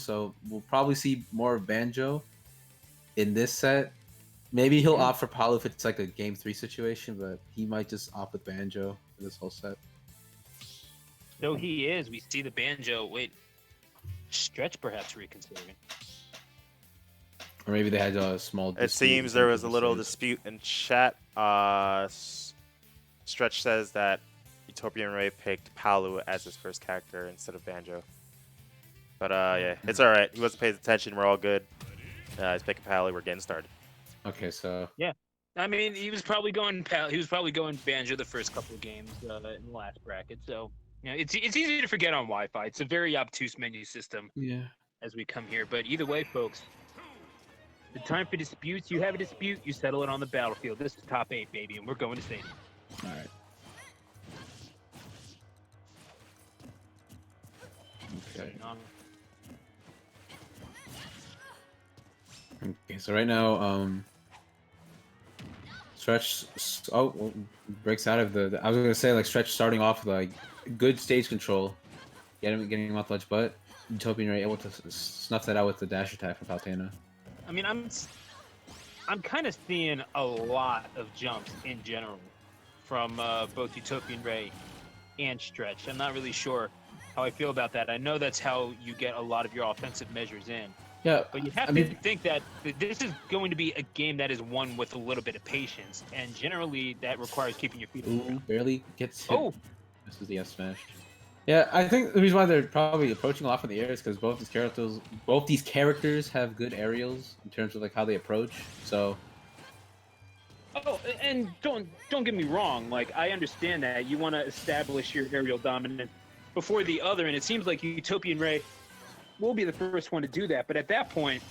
so we'll probably see more of Banjo in this set. Maybe he'll opt for Palu if it's like a game 3 situation, but he might just opt with Banjo for this whole set. So he is. We see the Banjo. Wait, Stretch perhaps reconsidering. Or maybe they had a small dispute. It seems there was a little dispute in chat. Stretch says that UtopianRay picked Palu as his first character instead of Banjo. But yeah, it's all right. He wasn't paying attention. We're all good. He's picking Palu. We're getting started. Okay, so yeah, I mean, he was probably going Banjo the first couple of games in the last bracket. So you know, it's easy to forget on Wi-Fi. It's a very obtuse menu system. Yeah. As we come here, but either way, folks, the time for disputes. You have a dispute, you settle it on the battlefield. This is top 8, baby, and we're going to stadium. All right. Okay. Okay, so right now, Stretch breaks out of the I was gonna say like Stretch starting off with like good stage control, getting him off the ledge, but UtopianRay able to snuff that out with the dash attack from Palutena. I mean, I'm kind of seeing a lot of jumps in general from both UtopianRay and Stretch. I'm not really sure how I feel about that. I know that's how you get a lot of your offensive measures in. Yeah, but you have to think that this is going to be a game that is won with a little bit of patience, and generally that requires keeping your feet. Ooh, barely gets hit. Oh, this is the F smash. Yeah, I think the reason why they're probably approaching a lot from the air is because both these characters have good aerials in terms of like how they approach. So. Oh, and don't get me wrong. Like I understand that you want to establish your aerial dominance before the other, and it seems like UtopianRay will be the first one to do that. But at that point,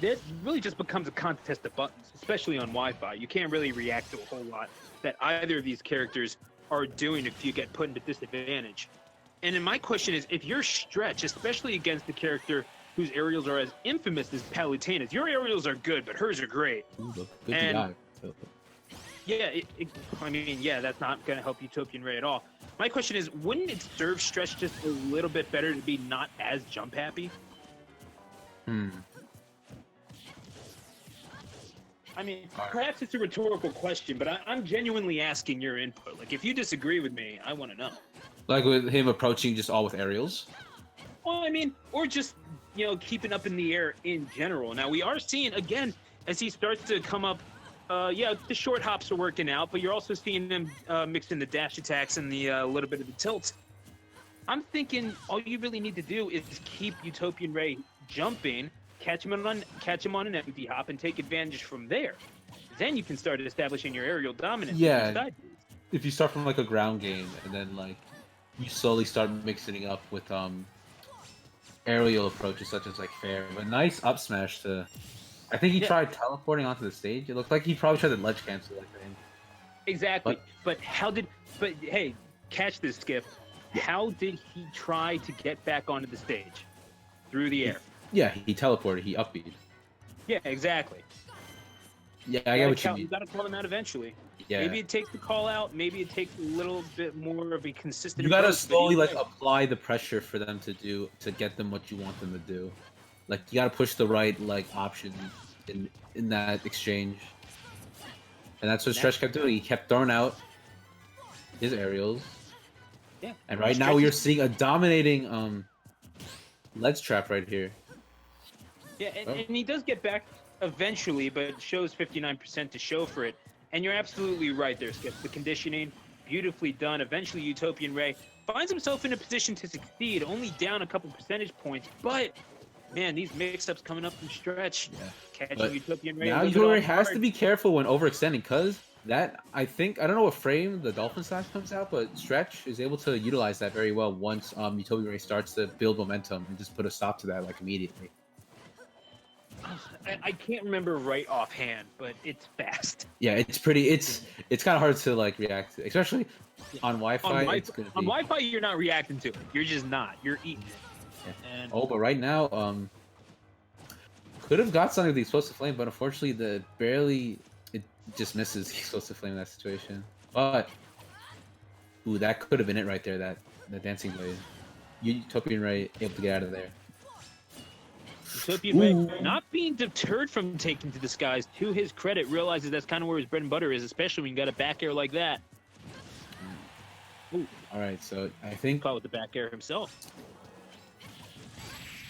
it really just becomes a contest of buttons, especially on Wi-Fi. You can't really react to a whole lot that either of these characters are doing if you get put into disadvantage. And then my question is, if you're Stretch, especially against the character whose aerials are as infamous as Palutena's, your aerials are good, but hers are great. Ooh, good and yeah, I mean, yeah, that's not going to help UtopianRay at all. My question is, wouldn't it serve Stretch just a little bit better to be not as jump happy? I mean, perhaps it's a rhetorical question, but I'm genuinely asking your input. Like, if you disagree with me, I want to know. Like with him approaching just all with aerials? Well, I mean, or just, you know, keeping up in the air in general. Now, we are seeing, again, as he starts to come up, yeah, the short hops are working out, but you're also seeing him mix in the dash attacks and the little bit of the tilt. I'm thinking all you really need to do is keep UtopianRay jumping, catch him on an empty hop, and take advantage from there. Then you can start establishing your aerial dominance. Yeah, if you start from like a ground game and then like you slowly start mixing it up with aerial approaches such as like fair, but nice up smash to. I think he tried teleporting onto the stage. It looked like he probably tried to ledge cancel that thing. Exactly, but hey, catch this, Skip. How did he try to get back onto the stage? Through the air. Yeah, he teleported. He upbeat. Yeah, exactly. Yeah, I get what you mean. You gotta call him out eventually. Yeah. Maybe it takes the call out. Maybe it takes a little bit more of a consistent. You gotta slowly like apply the pressure for them to get them what you want them to do. Like you gotta push the right like option in that exchange. And that's what Stretch kept doing. He kept throwing out his aerials. Yeah. And right now you're seeing a dominating ledge trap right here. Yeah, and he does get back eventually, but it shows 59% to show for it. And you're absolutely right there, Skip. The conditioning, beautifully done. Eventually, UtopianRay finds himself in a position to succeed, only down a couple percentage points. But, man, these mix-ups coming up from Stretch. Yeah. Catching UtopianRay. Now UtopianRay has to be careful when overextending, because that, I don't know what frame the Dolphin Slash comes out, but Stretch is able to utilize that very well once UtopianRay starts to build momentum and just put a stop to that like immediately. I can't remember right offhand, but it's fast. Yeah, it's pretty. It's kind of hard to like react to, especially on Wi-Fi. On Wi-Fi, you're not reacting to it. You're just not. You're eating it. Yeah. And... but right now, could have got something with the explosive flame, but unfortunately, it just misses the explosive flame in that situation. But that could have been it right there. That dancing blade. UtopianRay able to get out of there. Utopian Ray, not being deterred from taking to the skies, to his credit, realizes that's kind of where his bread and butter is, especially when you got a back air like that. Ooh. All right, so I think. Caught with the back air himself.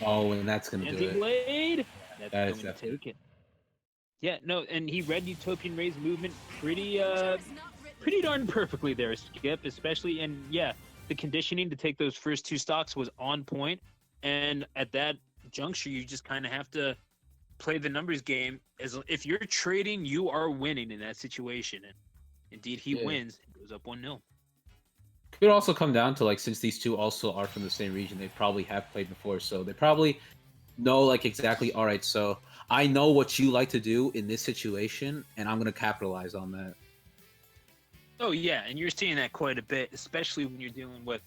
Oh, and that's gonna do it. Anti-blade. That is going to definitely. take it. Yeah, no, and he read Utopian Ray's movement pretty darn perfectly there, Skip, especially, and yeah, the conditioning to take those first 2 stocks was on point, and at that juncture, you just kind of have to play the numbers game. As if you're trading, you are winning in that situation, and indeed he wins. It goes up 1-0. Could also come down to like, since these two also are from the same region, they probably have played before, so they probably know like exactly. All right, so I know what you like to do in this situation, and I'm gonna capitalize on that. Oh yeah, and you're seeing that quite a bit, especially when you're dealing with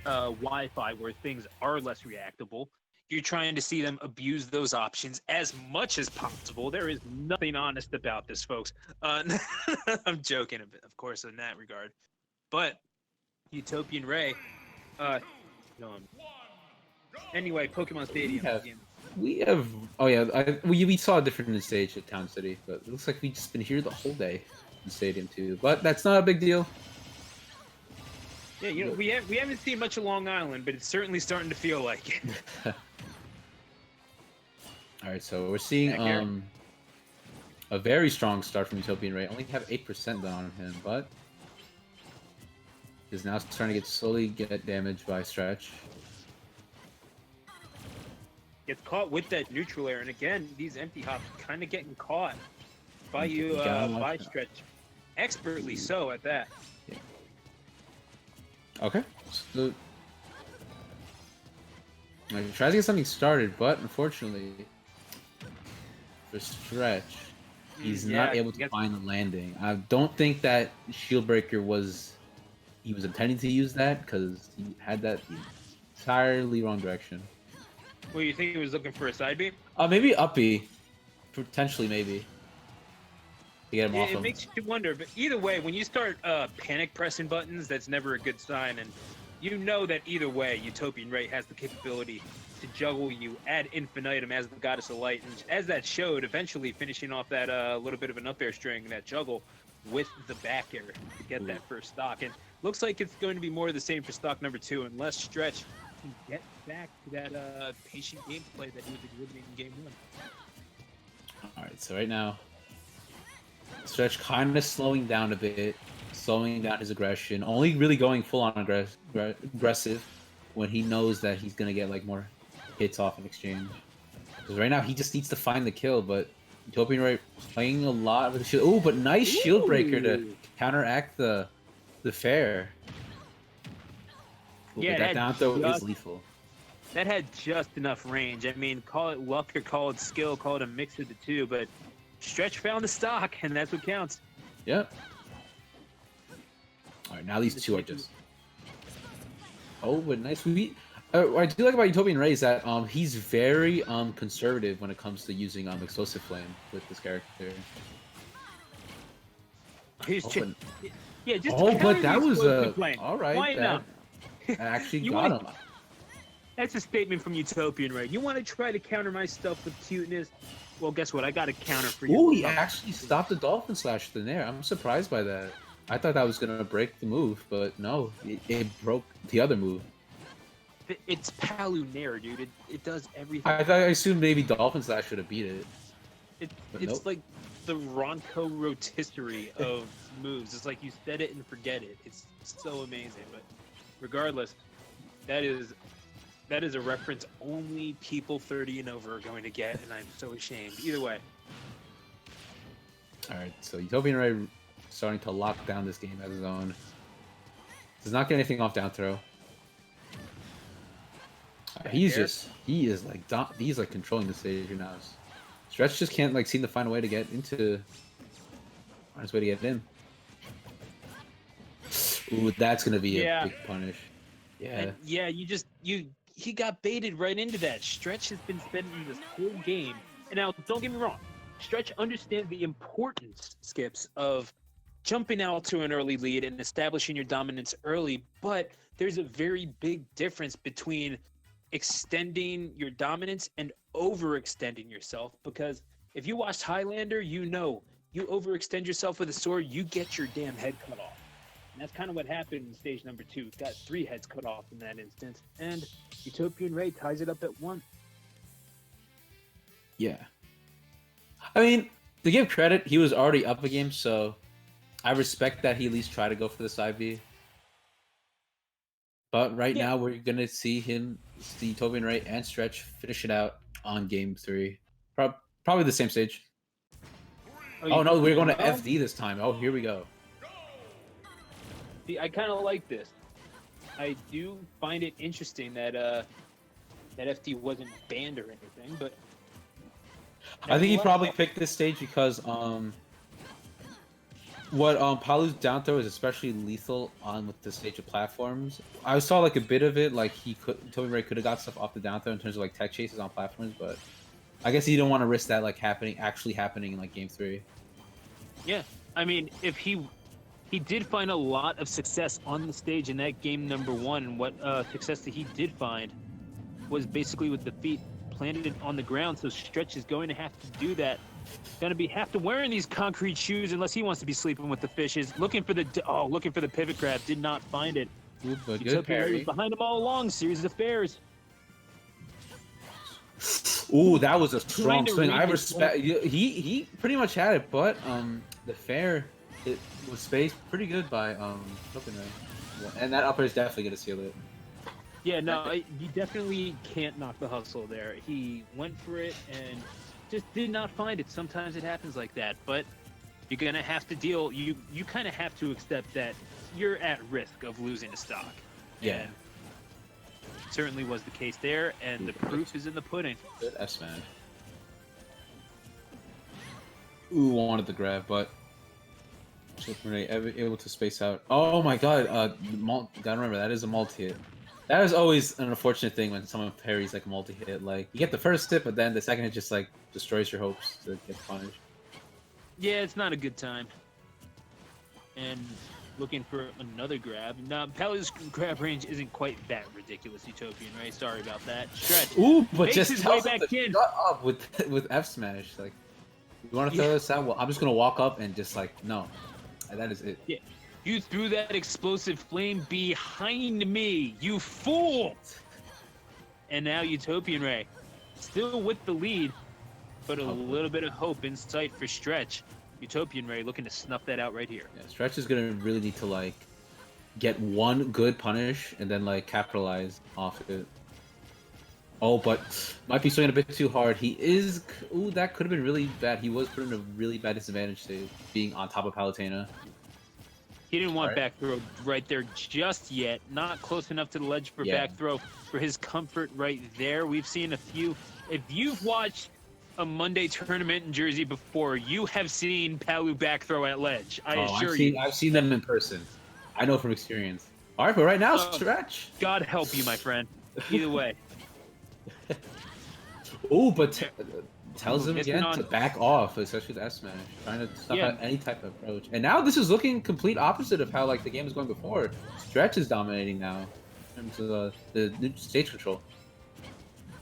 Wi-Fi, where things are less reactable. You're trying to see them abuse those options as much as possible. There is nothing honest about this, folks. I'm joking a bit, of course, in that regard. But Utopian Ray, anyway, Pokemon Stadium. We have. Oh yeah, we saw a different stage at Town City, but it looks like we've just been here the whole day in Stadium too. But that's not a big deal. Yeah, you know, we haven't seen much of Long Island, but it's certainly starting to feel like it. All right, so we're seeing a very strong start from Utopian Ray. Only have 8% done on him, but is now starting to slowly get damaged by Stretch. Gets caught with that neutral air, and again, these empty hops kind of getting caught by you, by Stretch. Expertly so at that. Yeah. Okay. So, he tries to get something started, but unfortunately, for Stretch, he's not able to find the landing. I don't think that Shield Breaker he was intending to use that, because he had that entirely wrong direction. Well, you think he was looking for a side beam? Maybe up B. Potentially, maybe. To get him off him. It makes you wonder, but either way, when you start panic pressing buttons, that's never a good sign, and you know that either way, Utopian Ray has the capability to juggle you ad infinitum as the Goddess of Light, and as that showed, eventually finishing off that little bit of an up air string, that juggle, with the back air to get that first stock. And looks like it's going to be more of the same for stock number 2, unless Stretch can get back to that patient gameplay that he was exhibiting in game 1. Alright, so right now, Stretch kind of slowing down a bit, slowing down his aggression, only really going full on aggressive when he knows that he's going to get like more hits off in exchange. Because right now he just needs to find the kill, but Utopian Ray playing a lot with the shield. Oh, but nice shield breaker to counteract the fair. Yeah, that down throw is lethal. That had just enough range. I mean, call it luck or call it skill, call it a mix of the two, but Stretch found the stock, and that's what counts. Yep. All right, now these two are just. Oh, but nice. What I do like about Utopian Ray is that he's very conservative when it comes to using Explosive Flame with this character. He's just but that was all right. Why not? That actually got him. That's a statement from Utopian Ray. You want to try to counter my stuff with cuteness? Well, guess what? I got a counter for you. Oh, he actually stopped the Dolphin Slash in there. I'm surprised by that. I thought that was gonna break the move, but no, it broke the other move. It's Palutena, dude. It does everything. I assumed maybe Dolphin Slash should have beat it. It's like the Ronco rotisserie of moves. It's like you set it and forget it. It's so amazing. But regardless, that is a reference only people 30 and over are going to get, and I'm so ashamed. Either way. All right, so Utopian Ray starting to lock down this game as his own. Does not get anything off down throw. He's like controlling the stage here now. Stretch just can't seem to find a way to get into. Find his way to get in. Ooh, that's gonna be a big punish. Yeah. And he got baited right into that. Stretch has been spending this whole game, and now don't get me wrong, Stretch understands the importance, Skips, of jumping out to an early lead and establishing your dominance early, but there's a very big difference between extending your dominance and overextending yourself, because if you watched Highlander, you know you overextend yourself with a sword, you get your damn head cut off. And that's kind of what happened in stage number 2. Got 3 heads cut off in that instance, and UtopianRay ties it up at 1. Yeah. I mean, to give credit, he was already up a game, so I respect that he at least tried to go for the side B. But right now, we're going to see UtopianRay and Stretch finish it out on game 3. Probably the same stage. Oh no, we're going to FD this time. Oh, here we go. See, I kind of like this. I do find it interesting that that FD wasn't banned or anything, but I think he probably picked this stage because Palu's down throw is especially lethal on with the stage of platforms. I saw like a bit of it, like UtopianRay could have got stuff off the down throw in terms of like tech chases on platforms, but I guess he didn't want to risk that like actually happening in like game 3. Yeah, I mean, if he did find a lot of success on the stage in that game number 1, and what success that he did find was basically with the feet planted on the ground. So Stretch is going to have to do that. Going to have to wearing these concrete shoes unless he wants to be sleeping with the fishes. Looking for the pivot grab, did not find it. Ooh, but good parry. Was behind him all along. Series of fairs. Ooh, that was a strong swing. I respect. He pretty much had it, but the fair, it was spaced pretty good by UtopianRay, and that upper is definitely gonna seal it. Yeah, no, you definitely can't knock the hustle there. He went for it and just did not find it. Sometimes it happens like that, but you're gonna have to deal. You kind of have to accept that you're at risk of losing a stock. Yeah. And certainly was the case there, and the proof is in the pudding. Good F smash. Ooh, wanted the grab, but UtopianRay able to space out. Oh my god, gotta remember that is a multi-hit. That is always an unfortunate thing when someone parries like a multi-hit. Like, you get the first hit, but then the second hit just like destroys your hopes to get punished. Yeah, it's not a good time. And looking for another grab. Now, Palu's grab range isn't quite that ridiculous, UtopianRay. Sorry about that. Stretch. Ooh, but Makes just his tell way him back to in. shut up with F smash. Like, you want to throw this out? Well, I'm just gonna walk up and just like no, and that is it. Yeah. You threw that explosive flame behind me, you fool! And now UtopianRay, still with the lead, but a little bit of hope in sight for Stretch. UtopianRay looking to snuff that out right here. Yeah, Stretch is gonna really need to like get one good punish and then like capitalize off it. Oh, but might be swinging a bit too hard. He is. Ooh, that could have been really bad. He was put in a really bad disadvantage to being on top of Palutena. He didn't want back throw right there just yet. Not close enough to the ledge for back throw for his comfort right there. We've seen a few. If you've watched a Monday tournament in Jersey before, you have seen Palu back throw at ledge. I assure you. I've seen them in person. I know from experience. All right, but right now, Stretch. God help you, my friend. Either way. Ooh, but tells him again to back off, especially with S smash, trying to stop at any type of approach. And now this is looking complete opposite of how like the game was going before. Stretch is dominating now in terms of the new stage control.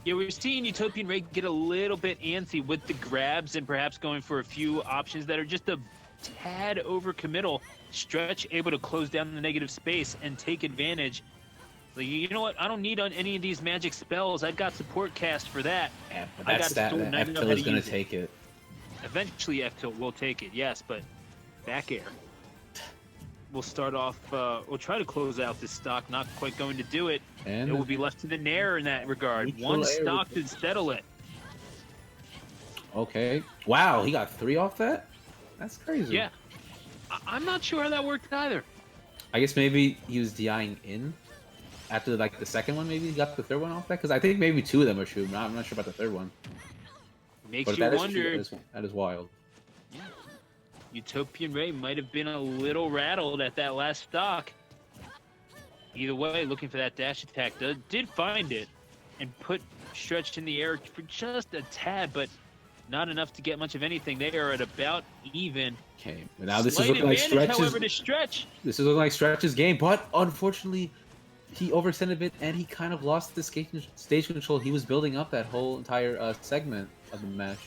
Yeah, we're seeing UtopianRay get a little bit antsy with the grabs and perhaps going for a few options that are just a tad overcommittal. Stretch able to close down the negative space and take advantage. Like, you know what? I don't need on any of these magic spells. I've got support cast for that. Yeah, but that's that F-tilt is going to take it. Eventually F-tilt will take it, yes, but back air. We'll start off, we'll try to close out this stock. Not quite going to do it. And it will be left to the Nair in that regard. One stock to settle it. Okay. Wow, he got 3 off that? That's crazy. Yeah. I'm not sure how that worked either. I guess maybe he was DIing in. After like the second one, maybe he got the third one off that? Because I think maybe 2 of them are true. I'm not sure about the third one. Makes you wonder. That is wild. Yeah. UtopianRay might have been a little rattled at that last stock. Either way, looking for that dash attack. Did find it and put Stretch in the air for just a tad, but not enough to get much of anything. They are at about even. Okay, but now this is looking like Stretch's. However, to Stretch. This is looking like Stretch's game, but unfortunately, he overextended a bit, and he kind of lost the stage control he was building up that whole entire segment of the match.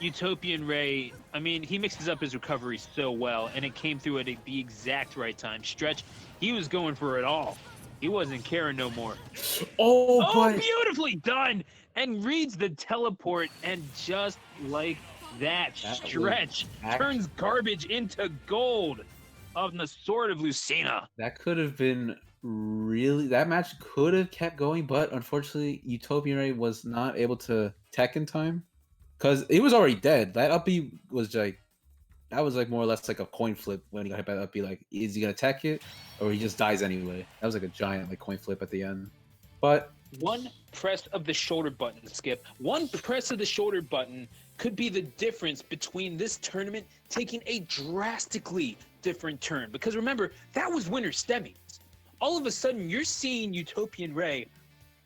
UtopianRay, I mean, he mixes up his recovery so well, and it came through at the exact right time. Stretch, he was going for it all. He wasn't caring no more. Oh, but... beautifully done! And reads the teleport, and just like that, Stretch turns garbage into gold on the Sword of Lucina. That could have been really... That match could have kept going, but unfortunately, UtopianRay was not able to tech in time. Because he was already dead. That up B was like... That was like more or less like a coin flip when he got hit by that up B. Like, is he going to tech it? Or he just dies anyway? That was like a giant like coin flip at the end. But... One press of the shoulder button, Skip. One press of the shoulder button could be the difference between this tournament taking a drastically different turn. Because remember, that was winner semis. All of a sudden, you're seeing UtopianRay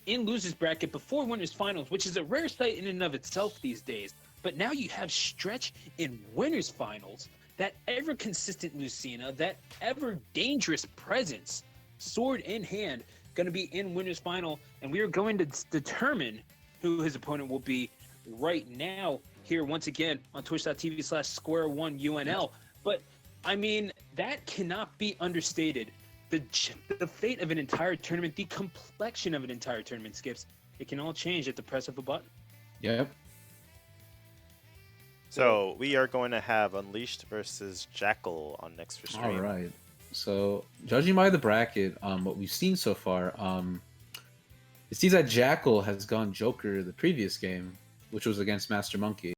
in losers bracket before winners finals, which is a rare sight in and of itself these days. But now you have Stretch in winners finals, that ever consistent Lucina, that ever dangerous presence, sword in hand, going to be in winners final, and we are going to determine who his opponent will be right now here once again on twitch.tv/square1UNL. But I mean, that cannot be understated. The fate of an entire tournament, the complexion of an entire tournament, Skips, it can all change at the press of a button. Yep. So we are going to have Unleashed versus Jackal on next for stream. All right. So, judging by the bracket, what we've seen so far, it seems that Jackal has gone Joker the previous game, which was against Master Monkey.